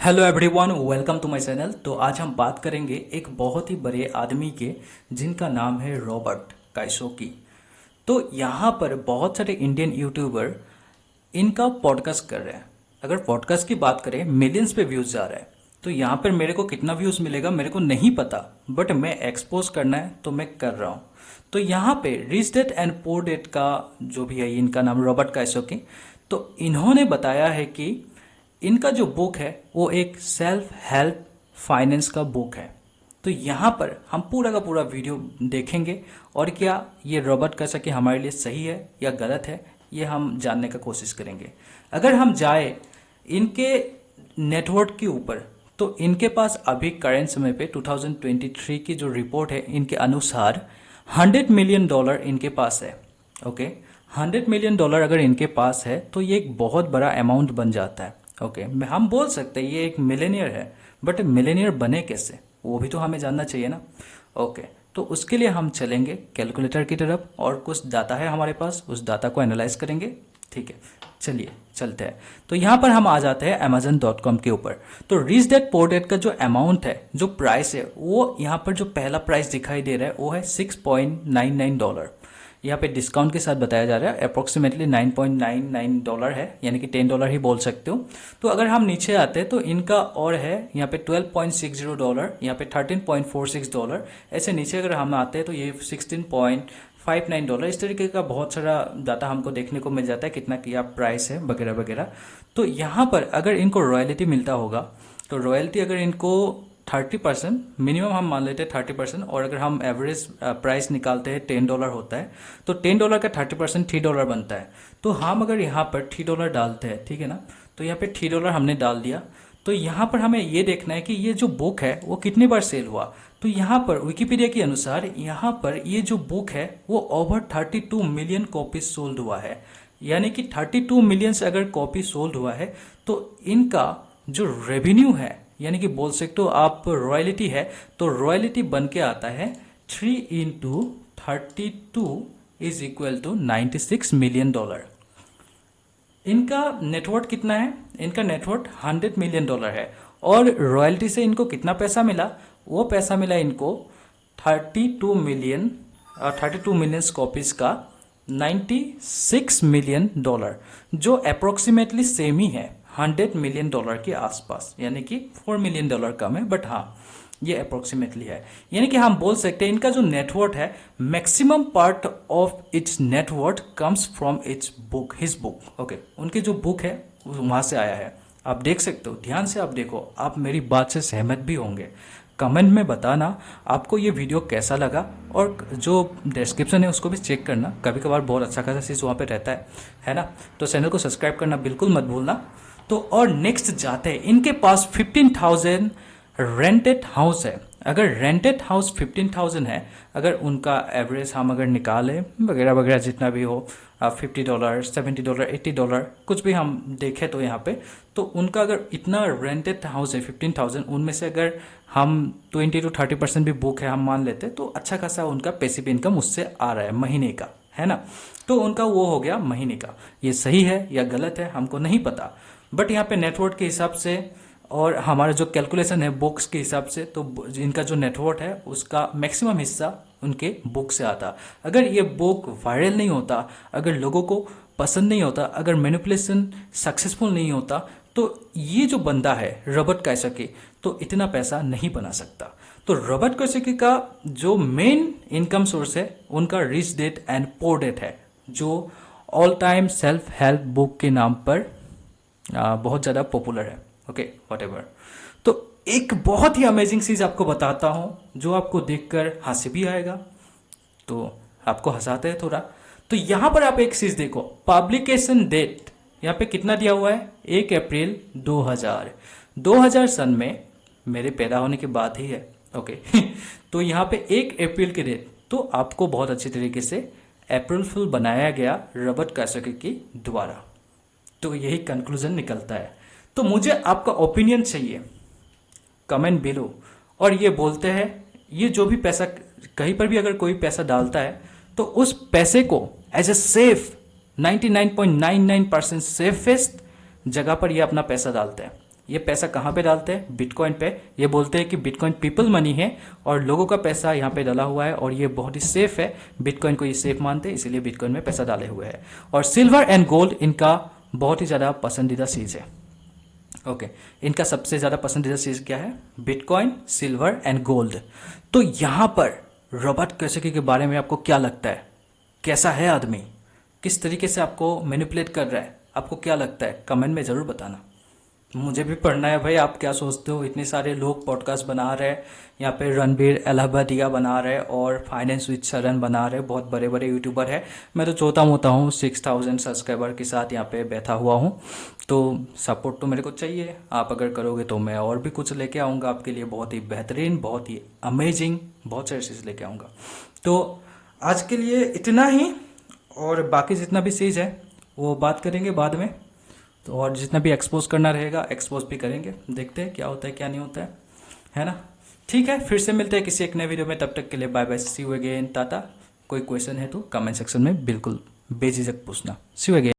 Hello everyone, welcome to my channel. तो आज हम बात करेंगे एक बहुत ही बड़े आदमी के जिनका नाम है रॉबर्ट काइसोकी। तो यहाँ पर बहुत सारे इंडियन यूट्यूबर इनका पॉडकास्ट कर रहे हैं। अगर पॉडकास्ट की बात करें, मिलियंस पे व्यूज़ जा रहा है। तो यहाँ पर मेरे को कितना व्यूज़ मिलेगा मेरे को नहीं पता, बट मैं एक्सपोज करना है तो मैं कर रहा हूँ। तो यहाँ पे rich dad and poor dad का जो भी है, इनका नाम रॉबर्ट काइसोकी। तो इन्होंने बताया है कि इनका जो बुक है वो एक सेल्फ हेल्प फाइनेंस का बुक है। तो यहाँ पर हम पूरा का पूरा वीडियो देखेंगे और क्या ये रॉबर्ट काइसोकी हमारे लिए सही है या गलत है, ये हम जानने का कोशिश करेंगे। अगर हम जाए इनके नेटवर्क के ऊपर, तो इनके पास अभी करंट समय पे 2023 की जो रिपोर्ट है, इनके अनुसार $100 मिलियन इनके पास है। ओके, $100 मिलियन अगर इनके पास है तो ये एक बहुत बड़ा अमाउंट बन जाता है। ओके, हम बोल सकते हैं ये एक मिलेनियर है, बट मिलेनियर बने कैसे वो भी तो हमें जानना चाहिए ना। ओके, तो उसके लिए हम चलेंगे कैलकुलेटर की तरफ और कुछ डाटा है हमारे पास, उस डाटा को एनालाइज करेंगे। ठीक है, चलिए चलते हैं। तो यहाँ पर हम आ जाते हैं amazon.com के ऊपर। तो रिच डैड पुअर डैड का जो अमाउंट है, जो प्राइस है, वो यहाँ पर जो पहला प्राइस दिखाई दे रहा है वो है $6.99। यहाँ पे डिस्काउंट के साथ बताया जा रहा है अप्रोक्सीमेटली $9.99 है, यानी कि $10 ही बोल सकते हो। तो अगर हम नीचे आते हैं तो इनका और है यहाँ पे $12.60, यहाँ पे $13.46। ऐसे नीचे अगर हम आते हैं तो ये $16.59। इस तरीके का बहुत सारा डाटा हमको देखने को मिल जाता है, कितना क्या प्राइस है वगैरह वगैरह। तो यहाँ पर अगर इनको रॉयल्टी मिलता होगा, तो रॉयल्टी अगर इनको 30%, मिनिमम हम मान लेते हैं 30%, और अगर हम एवरेज प्राइस निकालते हैं $10 होता है, तो $10 का 30% $3 बनता है। तो हम अगर यहाँ पर $3 डालते हैं, ठीक है ना, तो यहाँ पे $3 हमने डाल दिया। तो यहाँ पर हमें ये देखना है कि ये जो बुक है वो कितनी बार सेल हुआ। तो यहाँ पर विकिपीडिया के अनुसार यहाँ पर ये जो बुक है वो ओवर 32 मिलियन कॉपी सोल्ड हुआ है, यानी कि 32 मिलियन से अगर कॉपी सोल्ड हुआ है तो इनका जो रेवेन्यू है, यानी कि बोल सकते हो आप रॉयल्टी है, तो रॉयल्टी बन के आता है 3 into 32 is equal to $96 million. इनका नेटवर्थ कितना है? इनका नेटवर्थ $100 मिलियन है। और रॉयल्टी से इनको कितना पैसा मिला? वो पैसा मिला इनको 32 मिलियन 32 मिलियन कॉपीज का $96 मिलियन, जो अप्रोक्सीमेटली सेम ही है $100 मिलियन के आसपास, यानी कि $4 मिलियन कम है, बट हाँ ये अप्रोक्सीमेटली है। यानी कि हम बोल सकते हैं इनका जो नेटवर्थ है, maximum part of its net worth comes from its book, his book. Okay, उनकी जो बुक है वहां से आया है। आप देख सकते हो, ध्यान से आप देखो, आप मेरी बात से सहमत भी होंगे। कमेंट में बताना आपको ये वीडियो कैसा लगा, और जो डिस्क्रिप्शन है उसको भी चेक करना, कभी कभार बहुत अच्छा खासा चीज़ वहाँ पे रहता है ना। तो चैनल को सब्सक्राइब करना बिल्कुल मत भूलना। तो और नेक्स्ट जाते हैं, इनके पास 15,000 रेंटेड हाउस है। अगर रेंटेड हाउस 15,000 है, अगर उनका एवरेज हम अगर निकालें वगैरह वगैरह जितना भी हो, $50, $70, $80 कुछ भी हम देखें, तो यहाँ पे तो उनका अगर इतना रेंटेड हाउस है 15,000, उनमें से अगर हम 20 to 30% भी बुक है हम मान लेते, तो अच्छा खासा उनका पैसिव इनकम उससे आ रहा है महीने का, है ना। तो उनका वो हो गया महीने का। ये सही है या गलत है हमको नहीं पता, बट यहाँ पे नेटवर्थ के हिसाब से और हमारा जो कैलकुलेशन है बुक्स के हिसाब से, तो इनका जो नेटवर्थ है उसका मैक्सिमम हिस्सा उनके बुक से आता। अगर ये बुक वायरल नहीं होता, अगर लोगों को पसंद नहीं होता, अगर मैनिपुलेशन सक्सेसफुल नहीं होता, तो ये जो बंदा है रॉबर्ट काइसोकी, तो इतना पैसा नहीं बना सकता। तो रॉबर्ट काइसोकी का जो मेन इनकम सोर्स है उनका rich dad and poor dad है, जो all time self help book के नाम पर बहुत ज़्यादा पॉपुलर है। Okay, whatever. तो एक बहुत ही अमेजिंग चीज़ आपको बताता हूँ जो आपको देखकर हंसी भी आएगा, तो आपको हंसाते हैं थोड़ा। तो यहाँ पर आप एक चीज़ देखो, पब्लिकेशन डेट यहाँ पे कितना दिया हुआ है, 1 अप्रैल 2000 सन में, मेरे पैदा होने के बाद ही है। ओके तो यहाँ पे 1 अप्रैल के डेट, तो आपको बहुत अच्छी तरीके से अप्रैल फुल बनाया गया रॉबर्ट काइसोकी के द्वारा। तो यही कंक्लूजन निकलता है। तो मुझे आपका ओपिनियन चाहिए कमेंट बिलो। और ये बोलते हैं, ये जो भी पैसा कहीं पर भी अगर कोई पैसा डालता है, तो उस पैसे को एज ए सेफ 99.99% सेफेस्ट जगह पर ये अपना पैसा डालते हैं। ये पैसा कहाँ पे डालते हैं? बिटकॉइन पे। ये बोलते हैं कि बिटकॉइन पीपल मनी है और लोगों का पैसा यहाँ पे डाला हुआ है और ये बहुत ही सेफ है। बिटकॉइन को ये सेफ मानते हैं, इसीलिए बिटकॉइन में पैसा डाले हुए हैं। और सिल्वर एंड गोल्ड इनका बहुत ही ज़्यादा पसंदीदा चीज़ है। ओके, इनका सबसे ज़्यादा पसंदीदा चीज़ क्या है? Bitcoin, silver and gold. तो यहाँ पर रॉबर्ट कियोसाकी के बारे में आपको क्या लगता है? कैसा है आदमी? किस तरीके से आपको मैनिपुलेट कर रहा है? आपको क्या लगता है? कमेंट में ज़रूर बताना। मुझे भी पढ़ना है भाई, आप क्या सोचते हो? इतने सारे लोग पॉडकास्ट बना रहे हैं, यहाँ पे रणबीर इलाहाबादिया बना रहे और फाइनेंस विद शरण बना रहे, बहुत बड़े बड़े यूट्यूबर है। मैं तो छोटा मोटा हूँ, 6000 सब्सक्राइबर के साथ यहाँ पे बैठा हुआ हूँ। तो सपोर्ट तो मेरे को चाहिए, आप अगर करोगे तो मैं और भी कुछ लेके आऊँगा आपके लिए, बहुत ही बेहतरीन, बहुत ही अमेजिंग, बहुत सारी चीज़ लेके आऊँगा। तो आज के लिए इतना ही, और बाकी जितना भी चीज़ है वो बात करेंगे बाद में। तो और जितना भी एक्सपोज करना रहेगा एक्सपोज भी करेंगे, देखते हैं क्या होता है क्या नहीं होता है ना? ठीक है, फिर से मिलते हैं किसी एक नए वीडियो में। तब तक के लिए bye bye, see you again, tata. कोई क्वेश्चन है तो कमेंट सेक्शन में बिल्कुल बेझिझक पूछना। सी यू अगेन।